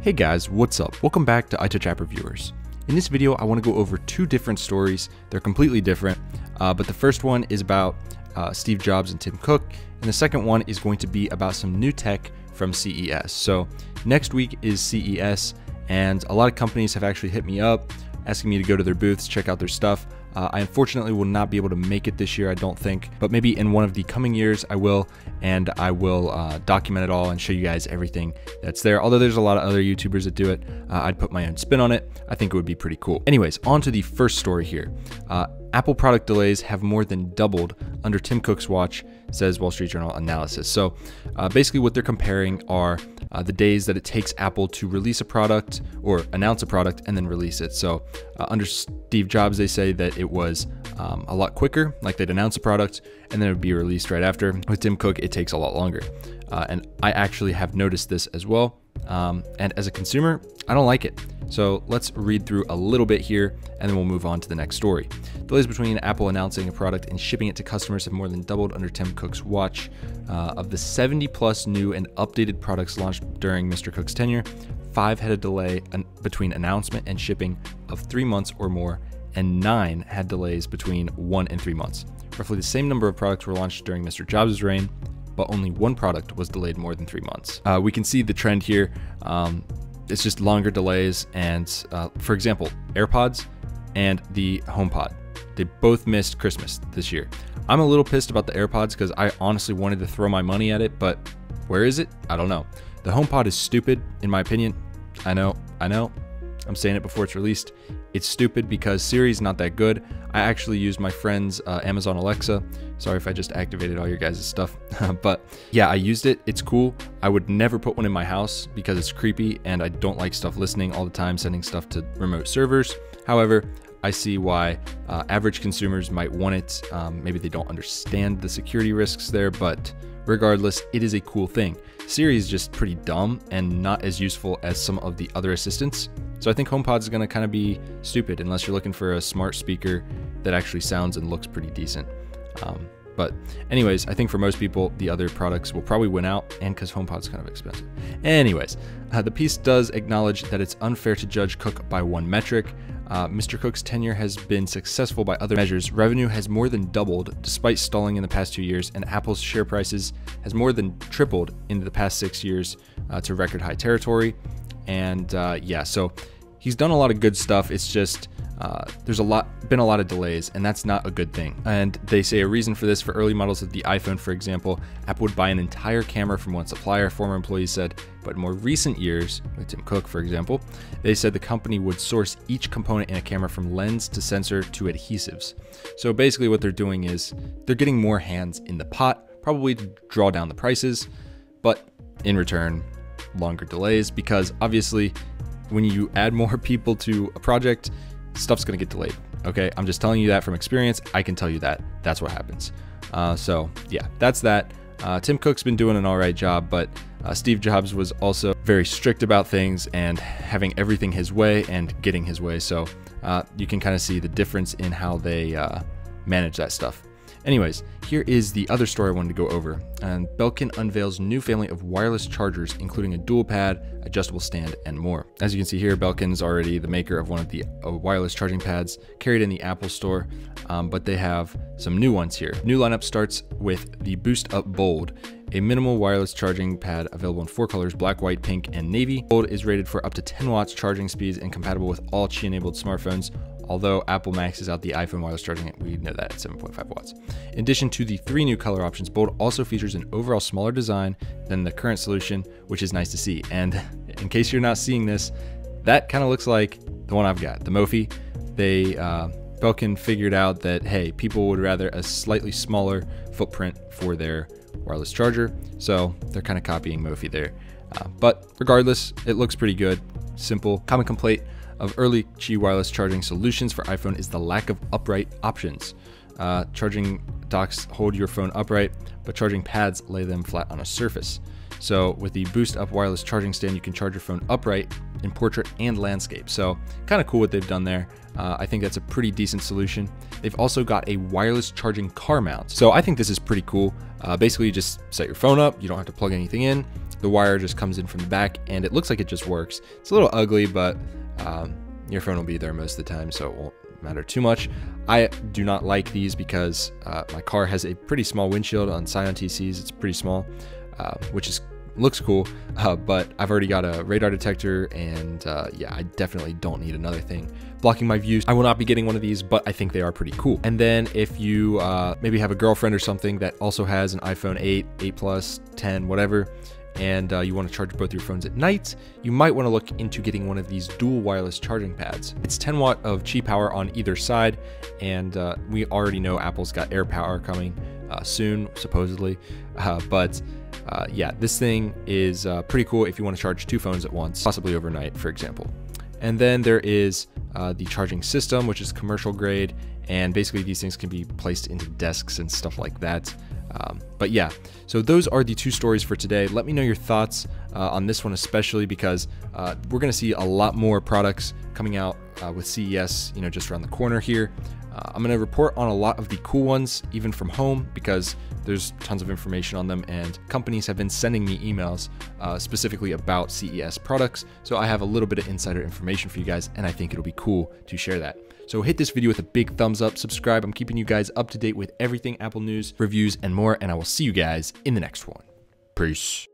Hey guys, what's up? Welcome back to iTouch App Reviewers. In this video, I want to go over two different stories. They're completely different, but the first one is about Steve Jobs and Tim Cook, and the second one is going to be about some new tech from CES. So next week is CES, and a lot of companies have actually hit me up asking me to go to their booths, check out their stuff. I unfortunately will not be able to make it this year, I don't think, but maybe in one of the coming years I will, and I will document it all and show you guys everything that's there. Although there's a lot of other YouTubers that do it, I'd put my own spin on it. I think it would be pretty cool. Anyways, on to the first story here. Apple product delays have more than doubled under Tim Cook's watch, says Wall Street Journal analysis. So basically what they're comparing are the days that it takes Apple to release a product or announce a product and then release it. So under Steve Jobs, they say that it was a lot quicker, like they'd announce a product and then it would be released right after. With Tim Cook, it takes a lot longer. And I actually have noticed this as well. And as a consumer, I don't like it. So let's read through a little bit here and then we'll move on to the next story. Delays between Apple announcing a product and shipping it to customers have more than doubled under Tim Cook's watch. Of the 70 plus new and updated products launched during Mr. Cook's tenure, 5 had a delay between announcement and shipping of 3 months or more, and 9 had delays between 1 and 3 months. Roughly the same number of products were launched during Mr. Jobs' reign, but only 1 product was delayed more than 3 months. We can see the trend here. It's just longer delays, and for example, AirPods and the HomePod, they both missed Christmas this year. I'm a little pissed about the AirPods because I honestly wanted to throw my money at it, but where is it? I don't know. The HomePod is stupid, in my opinion. I know. I'm saying it before it's released. It's stupid because Siri's not that good. I actually used my friend's Amazon Alexa. Sorry if I just activated all your guys' stuff. But yeah, I used it. It's cool. I would never put one in my house because it's creepy and I don't like stuff listening all the time, sending stuff to remote servers. However, I see why average consumers might want it. Maybe they don't understand the security risks there, but regardless, it is a cool thing. Siri is just pretty dumb and not as useful as some of the other assistants. So I think HomePod is going to kind of be stupid unless you're looking for a smart speaker that actually sounds and looks pretty decent. But anyways, I think for most people, the other products will probably win out, and because HomePod's kind of expensive. Anyways, the piece does acknowledge that it's unfair to judge Cook by one metric. Mr. Cook's tenure has been successful by other measures. Revenue has more than doubled despite stalling in the past 2 years, and Apple's share prices has more than tripled in the past 6 years to record high territory. And yeah, so he's done a lot of good stuff. It's just there's been a lot of delays, and that's not a good thing. And they say a reason for this: for early models of the iPhone, for example, Apple would buy an entire camera from one supplier, former employees said. But in more recent years, with Tim Cook, for example, they said the company would source each component in a camera from lens to sensor to adhesives. So basically what they're doing is they're getting more hands in the pot, probably to draw down the prices, but in return, longer delays, because obviously when you add more people to a project, stuff's gonna get delayed. Okay, I'm just telling you that from experience. I can tell you that that's what happens. So yeah, that's that. Tim Cook's been doing an all right job, but Steve Jobs was also very strict about things and having everything his way and getting his way. So you can kind of see the difference in how they manage that stuff. Anyways, here is the other story I wanted to go over. And Belkin unveils new family of wireless chargers, including a dual pad, adjustable stand, and more. As you can see here, Belkin's already the maker of one of the wireless charging pads carried in the Apple Store, but they have some new ones here. New lineup starts with the Boost Up Bold, a minimal wireless charging pad available in 4 colors: black, white, pink, and navy. Bold is rated for up to 10 watts charging speeds and compatible with all Qi-enabled smartphones. Although Apple maxes out the iPhone wireless charging, we know that at 7.5 watts. In addition to the 3 new color options, Bold also features an overall smaller design than the current solution, which is nice to see. And in case you're not seeing this, that kind of looks like the one I've got, the Mophie. Belkin figured out that, hey, people would rather a slightly smaller footprint for their wireless charger, so they're kind of copying Mophie there. But regardless, it looks pretty good. Simple. Common complaint of early Qi wireless charging solutions for iPhone is the lack of upright options. Charging docks hold your phone upright, but charging pads lay them flat on a surface. So with the Boost Up wireless charging stand, you can charge your phone upright in portrait and landscape. So kind of cool what they've done there. I think that's a pretty decent solution. They've also got a wireless charging car mount. So I think this is pretty cool. Basically, you just set your phone up. You don't have to plug anything in. the wire just comes in from the back, and it looks like it just works. It's a little ugly, but your phone will be there most of the time, so it won't matter too much. I do not like these because my car has a pretty small windshield on Scion TCs. It's pretty small, which looks cool, but I've already got a radar detector, and yeah, I definitely don't need another thing blocking my views. I will not be getting one of these, but I think they are pretty cool. And then if you maybe have a girlfriend or something that also has an iPhone 8, 8 Plus, 10, whatever, and you want to charge both your phones at night, you might want to look into getting one of these dual wireless charging pads. It's 10 watt of Qi power on either side, and we already know Apple's got AirPower coming soon, supposedly, but yeah, this thing is pretty cool if you want to charge 2 phones at once, possibly overnight, for example. And then there is the charging system, which is commercial grade, and basically these things can be placed into desks and stuff like that. But yeah, so those are the 2 stories for today. Let me know your thoughts on this one, especially because we're going to see a lot more products coming out with CES, just around the corner here. I'm going to report on a lot of the cool ones, even from home, because there's tons of information on them, and companies have been sending me emails specifically about CES products. So I have a little bit of insider information for you guys, and I think it'll be cool to share that. So hit this video with a big thumbs up, subscribe. I'm keeping you guys up to date with everything Apple news, reviews, and more, and I will see you guys in the next one. Peace.